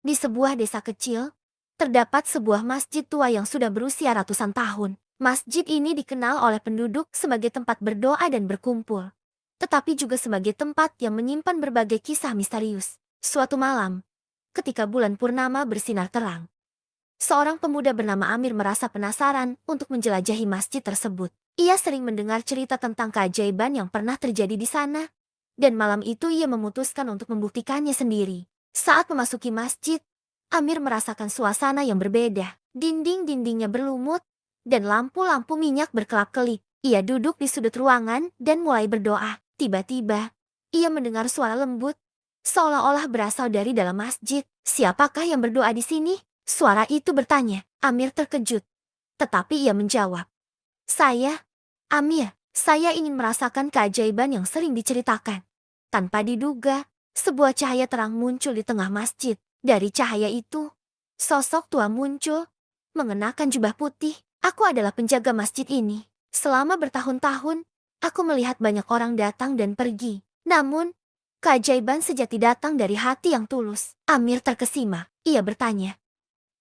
Di sebuah desa kecil, terdapat sebuah masjid tua yang sudah berusia ratusan tahun. Masjid ini dikenal oleh penduduk sebagai tempat berdoa dan berkumpul, tetapi juga sebagai tempat yang menyimpan berbagai kisah misterius. Suatu malam, ketika bulan purnama bersinar terang, seorang pemuda bernama Amir merasa penasaran untuk menjelajahi masjid tersebut. Ia sering mendengar cerita tentang keajaiban yang pernah terjadi di sana, dan malam itu ia memutuskan untuk membuktikannya sendiri. Saat memasuki masjid, Amir merasakan suasana yang berbeda. Dinding-dindingnya berlumut, dan lampu-lampu minyak berkelap-kelip. Ia duduk di sudut ruangan dan mulai berdoa. Tiba-tiba, ia mendengar suara lembut, seolah-olah berasal dari dalam masjid. "Siapakah yang berdoa di sini?" Suara itu bertanya. Amir terkejut, tetapi ia menjawab, "Saya, Amir. Saya ingin merasakan keajaiban yang sering diceritakan." Tanpa diduga, sebuah cahaya terang muncul di tengah masjid. Dari cahaya itu, sosok tua muncul, mengenakan jubah putih. "Aku adalah penjaga masjid ini. Selama bertahun-tahun, aku melihat banyak orang datang dan pergi. Namun, keajaiban sejati datang dari hati yang tulus." Amir terkesima. Ia bertanya,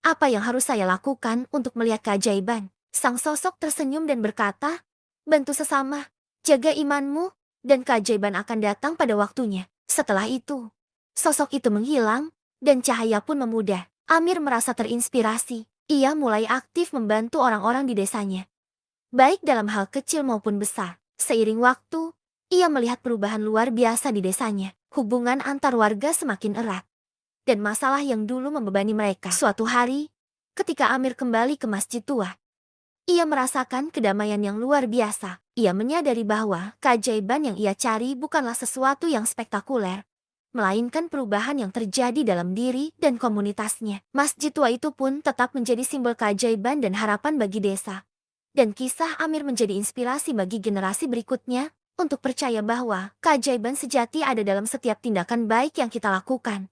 "Apa yang harus saya lakukan untuk melihat keajaiban?" Sang sosok tersenyum dan berkata, "Bantu sesama, jaga imanmu, dan keajaiban akan datang pada waktunya." Setelah itu, sosok itu menghilang, dan cahaya pun memudar. Amir merasa terinspirasi. Ia mulai aktif membantu orang-orang di desanya, baik dalam hal kecil maupun besar. Seiring waktu, ia melihat perubahan luar biasa di desanya. Hubungan antar warga semakin erat, dan masalah yang dulu membebani mereka. Suatu hari, ketika Amir kembali ke masjid tua, ia merasakan kedamaian yang luar biasa. Ia menyadari bahwa keajaiban yang ia cari bukanlah sesuatu yang spektakuler, melainkan perubahan yang terjadi dalam diri dan komunitasnya. Masjid tua itu pun tetap menjadi simbol keajaiban dan harapan bagi desa. Dan kisah Amir menjadi inspirasi bagi generasi berikutnya untuk percaya bahwa keajaiban sejati ada dalam setiap tindakan baik yang kita lakukan.